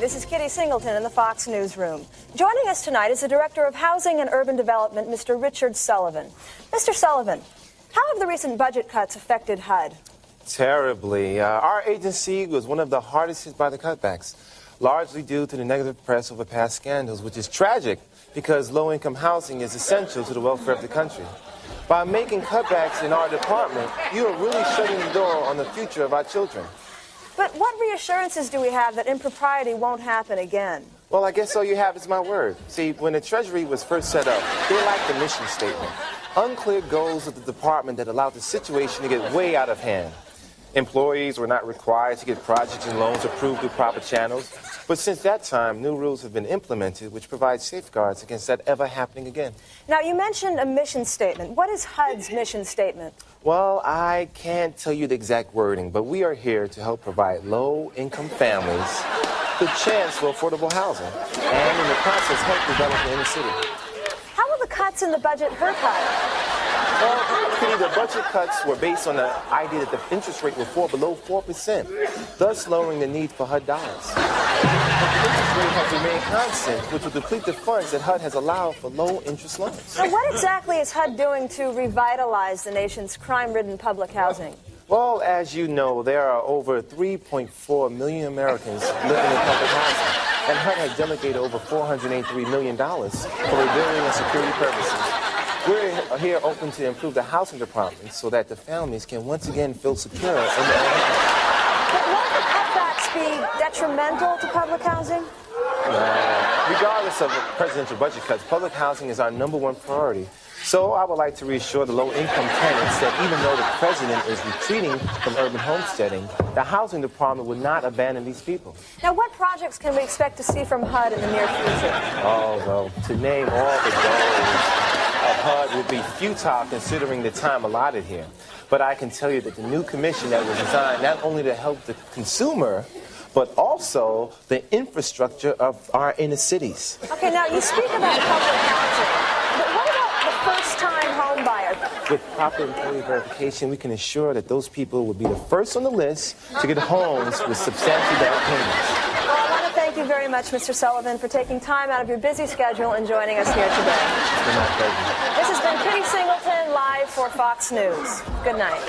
this is Kitty Singleton in the Fox Newsroom. Joining us tonight is the Director of Housing and Urban Development, Mr. Richard Sullivan. Mr. Sullivan, how have the recent budget cuts affected HUD? Terribly. Our agency was one of the hardest hit by the cutbacks, largely due to the negative press over past scandals, which is tragic because low-income housing is essential to the welfare of the country. By making cutbacks in our department, you are really shutting the door on the future of our children. But what reassurances do we have that impropriety won't happen again? Well, I guess all you have is my word. See, when the Treasury was first set up, they lacked a mission statement. Unclear goals of the department that allowed the situation to get way out of hand. Employees were not required to get projects and loans approved through proper channels. But since that time, new rules have been implemented which provide safeguards against that ever happening again. Now, you mentioned a mission statement. What is HUD's mission statement? Well, I can't tell you the exact wording, but we are here to help provide low-income families the chance for affordable housing and, in the process, help develop in the city. How will the cuts in the budget hurt HUD? Well, Kitty, the budget cuts were based on the idea that the interest rate would fall below 4%, thus lowering the need for HUD dollars. But the interest rate has remained constant, which will deplete the funds that HUD has allowed for low-interest loans. So what exactly is HUD doing to revitalize the nation's crime-ridden public housing? Well, as you know, there are over 3.4 million Americans living in public housing, and HUD has delegated over $483 million for rebuilding and security purposes. We're here open to improve the housing department so that the families can once again feel secure in their homes. But won't the cutbacks be detrimental to public housing? Regardless of the presidential budget cuts, public housing is our #1 priority. So I would like to reassure the low-income tenants that even though the president is retreating from urban homesteading, the housing department would not abandon these people. Now, what projects can we expect to see from HUD in the near future? Oh, well, to name all the goals of HUD would be futile considering the time allotted here. But I can tell you that the new commission that was designed not only to help the consumer, but also the infrastructure of our inner cities. Okay, now you speak about public housing, but what about the first-time home buyer? With proper employee verification, we can ensure that those people will be the first on the list to get homes with substantial down payments. Well, I want to thank you very much, Mr. Sullivan, for taking time out of your busy schedule and joining us here today. It's been my pleasure. This has been Kitty Singleton, live for Fox News. Good night.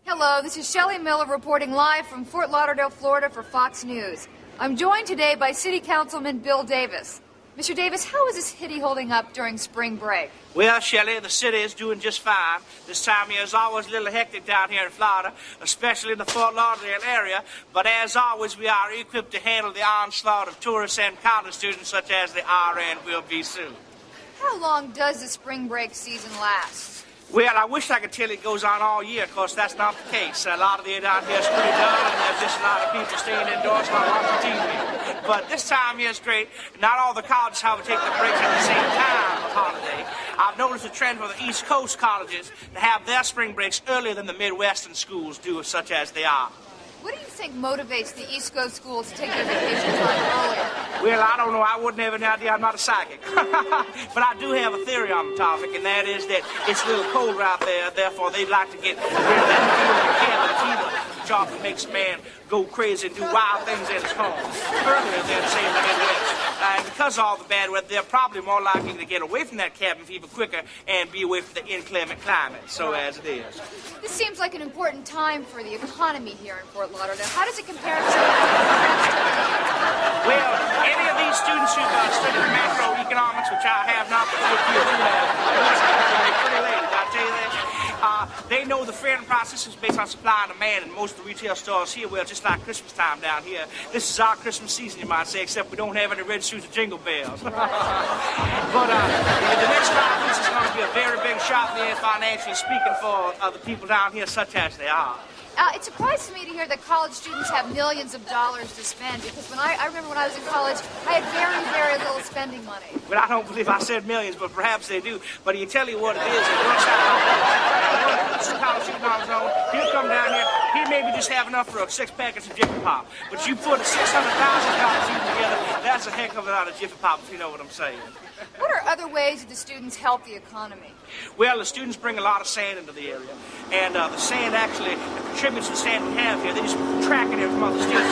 Hello, this is Shelley Miller reporting live from Fort Lauderdale, Florida for Fox News. I'm joined today by City Councilman Bill Davis. Mr. Davis, how is this city holding up during spring break? Well, Shelley, the city is doing just fine. This time of year is always a little hectic down here in Florida, especially in the Fort Lauderdale area. But as always, we are equipped to handle the onslaught of tourists and college students such as the RN will be soon. How long does the spring break season last? Well, I wish I could tell you it goes on all year. Of course, that's not the case. A lot of the air down here is pretty dull, and there's just a lot of people staying indoors and watching TV. But this time of year is great. Not all the colleges have to take the breaks at the same time of holiday. I've noticed a trend for the East Coast colleges to have their spring breaks earlier than the Midwestern schools do, such as they are. What do you think motivates the East Coast schools to take their vacation time earlier? Well, I don't know. I wouldn't have any idea. I'm not a psychic. But I do have a theory on the topic, and that is that it's a little colder out there, therefore they'd like to get rid of that fever, which often makes a man go crazy and do wild things at his home earlier than, say, in the Midwest. And because of all the bad weather, they're probably more likely to get away from that cabin fever quicker and be away from the inclement climate, so as it is. This seems like an important time for the economy here in Fort Lauderdale. How does it compare to the rest of the year? Well, any of these students who've studied macroeconomics, which I have not, but if you do have, pretty late, I'll tell you that. They know the fair process is based on supply and demand, and most of the retail stores here, well, just like Christmas time down here, this is our Christmas season, you might say, except we don't have any red shoes or jingle bells. But the next 5 weeks is going to be a very big shock there financially speaking for the people down here, such as they are. It surprises me to hear that college students have millions of dollars to spend, because I remember when I was in college, I had very, very little spending money. Well, I don't believe I said millions, but perhaps they do. But he'll tell you what it is. College student on his own, he'll come down here, he maybe just have enough for a 6 packets of Jiffy Pop. But you put a $600,000 student together, that's a heck of a lot of Jiffy Pop, if you know what I'm saying. What are other ways that the students help the economy? Well, the students bring a lot of sand into the area, and the sand actually contributes to the sand we have here. They just track it in from other students.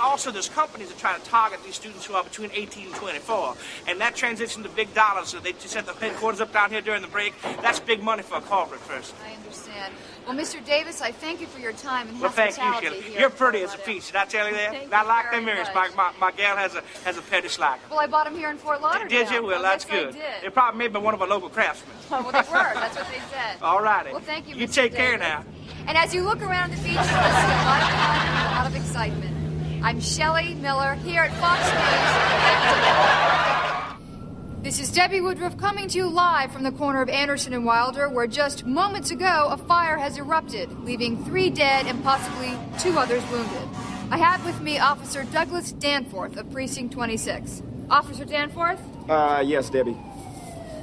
Also, there's companies that try to target these students who are between 18 and 24, and that transitions to big dollars. So they just set the headquarters up down here during the break. That's big money for a corporate person. I understand. Well, Mr. Davis, I thank you for your time and Well, thank hospitality you, here. You're pretty as a peach. Did I tell you that? Thank I you like very them earrings. much. My gal has a pettish like them. Well, I bought them here in Fort Lauderdale. Did you? Well, that's yes, good. I did. They probably made by one of our local craftsmen. Well, they were. That's what they said. All righty. Well, thank you, You Mr. take care Davis. now. And as you look around the beach, you'll see a lot of fun and a lot of excitement. I'm Shelley Miller here at Fox News. This is Debbie Woodruff coming to you live from the corner of Anderson and Wilder, where just moments ago a fire has erupted, leaving 3 dead and possibly 2 others wounded. I have with me Officer Douglas Danforth of Precinct 26. Officer Danforth? Yes, Debbie.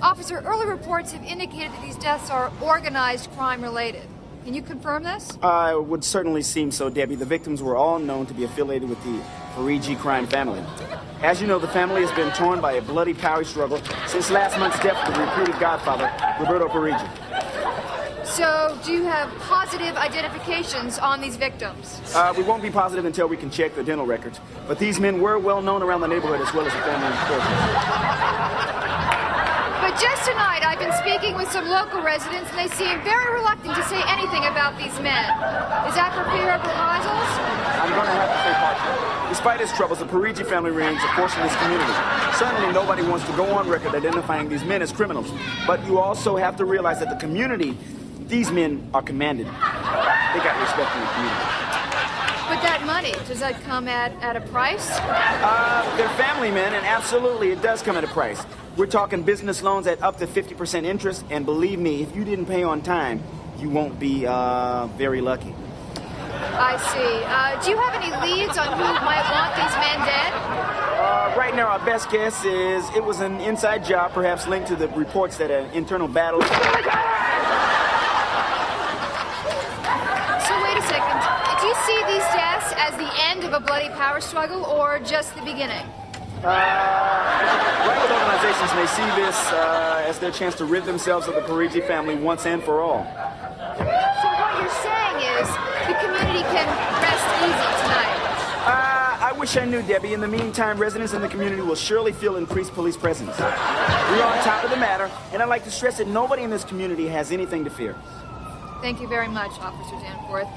Officer, early reports have indicated that these deaths are organized crime related. Can you confirm this? It would certainly seem so, Debbie. The victims were all known to be affiliated with the Parigi crime family. As you know, the family has been torn by a bloody power struggle since last month's death of the reputed godfather, Roberto Parigi. So, do you have positive identifications on these victims? We won't be positive until we can check the dental records, but these men were well known around the neighborhood as well as the family in But just tonight, I've been speaking with some local residents, and they seem very reluctant to say anything about these men. Is that for fear of reprisals? I'm going to have to say partially. Despite its troubles, the Parigi family remains a force in this community. Certainly nobody wants to go on record identifying these men as criminals. But you also have to realize that the community, these men are commanded. They got respect in the community. But that money, does that come at a price? They're family men, and absolutely it does come at a price. We're talking business loans at up to 50% interest, and believe me, if you didn't pay on time, you won't be very lucky. I see. Do you have any leads on who might want these men dead? Right now, our best guess is it was an inside job, perhaps linked to the reports that an internal battle... So wait a second. Do you see these deaths as the end of a bloody power struggle, or just the beginning? Rival organizations may see this as their chance to rid themselves of the Parigi family once and for all. So what you're saying is the community can rest easy tonight. I wish I knew, Debbie. In the meantime, residents in the community will surely feel increased police presence. We're on top of the matter, and I'd like to stress that nobody in this community has anything to fear. Thank you very much, Officer Danforth.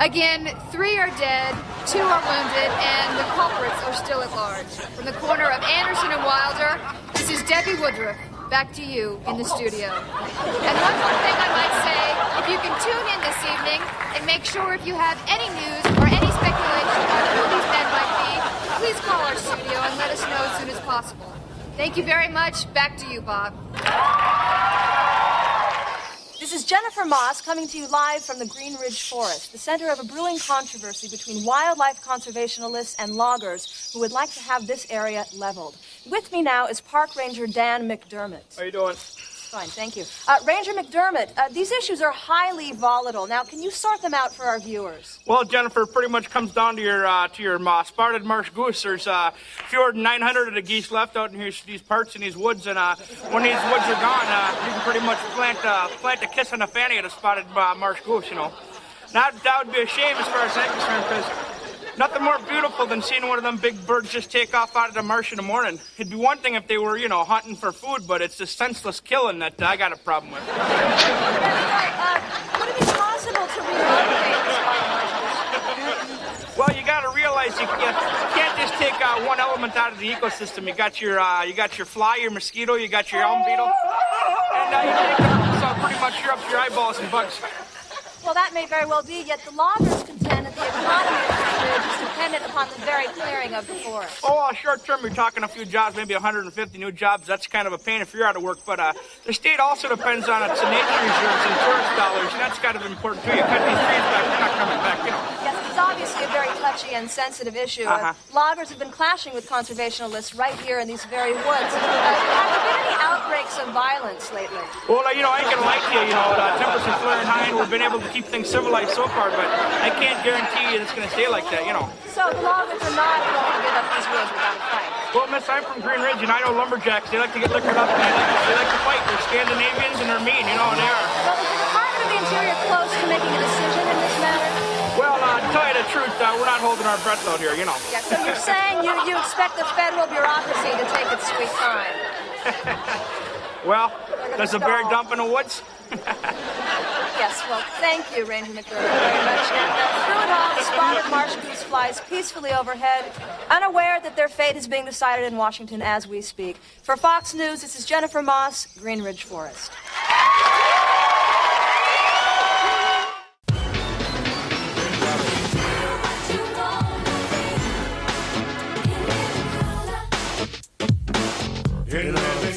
Again, 3 are dead, 2 are wounded, and the culprits are still at large. From the corner of Anderson and Wilder, this is Debbie Woodruff. Back to you in the studio. And one more thing I might say, if you can tune in this evening and make sure if you have any news or any speculation on who these men might be, please call our studio and let us know as soon as possible. Thank you very much. Back to you, Bob. This is Jennifer Moss coming to you live from the Green Ridge Forest, the center of a brewing controversy between wildlife conservationists and loggers who would like to have this area leveled. With me now is Park Ranger Dan McDermott. How you doing? Fine, thank you. Ranger McDermott, these issues are highly volatile. Now, can you sort them out for our viewers? Well, Jennifer, it pretty much comes down to your spotted marsh goose. There's fewer than 900 of the geese left out in these parts in these woods, and when these woods are gone, you can pretty much plant a kiss on the fanny of the spotted marsh goose. You know, that would be a shame as far as I'm concerned, because nothing more beautiful than seeing one of them big birds just take off out of the marsh in the morning. It'd be one thing if they were, hunting for food, but it's the senseless killing that I got a problem with. Would it be possible to relocate this wildlife? Well, you got to realize you can't just take one element out of the ecosystem. You got your fly, your mosquito, you got your elm beetle, and you take them, so pretty much you're up to your eyeballs and bugs. Well, that may very well be, yet the loggers contend that the economy of this ridge is dependent upon the very clearing of the forest. Oh, short term, you're talking a few jobs, maybe 150 new jobs. That's kind of a pain if you're out of work. But the state also depends on its nature reserves and tourist dollars, and that's kind of important too. You cut these trees back, they're not coming back, Yes, it's obviously a very touchy and sensitive issue. Loggers have been clashing with conservationists right here in these very woods. Have there been any outbreaks of violence lately? Well, I ain't gonna lie to you. Tempers are flaring high, and we've been able to keep things civilized so far, but I can't guarantee you it's gonna stay like that. So the loggers are not going to give up these woods without a Well, miss, I'm from Green Ridge, and I know lumberjacks. They like to get liquored up, and they like to fight. They're Scandinavians, and they're mean, you know, they are. Well, is the Department of the Interior close to making a decision in this matter? Well, to tell you the truth, we're not holding our breath out here, you know. Yeah, so you're saying you expect the federal bureaucracy to take its sweet time? Well, there's a bear dump in the woods. Yes, well, thank you, Ranger McDermott, very much. And through it all, the spotted marsh goose flies peacefully overhead, unaware that their fate is being decided in Washington as we speak. For Fox News, this is Jennifer Moss, Green Ridge Forest. In every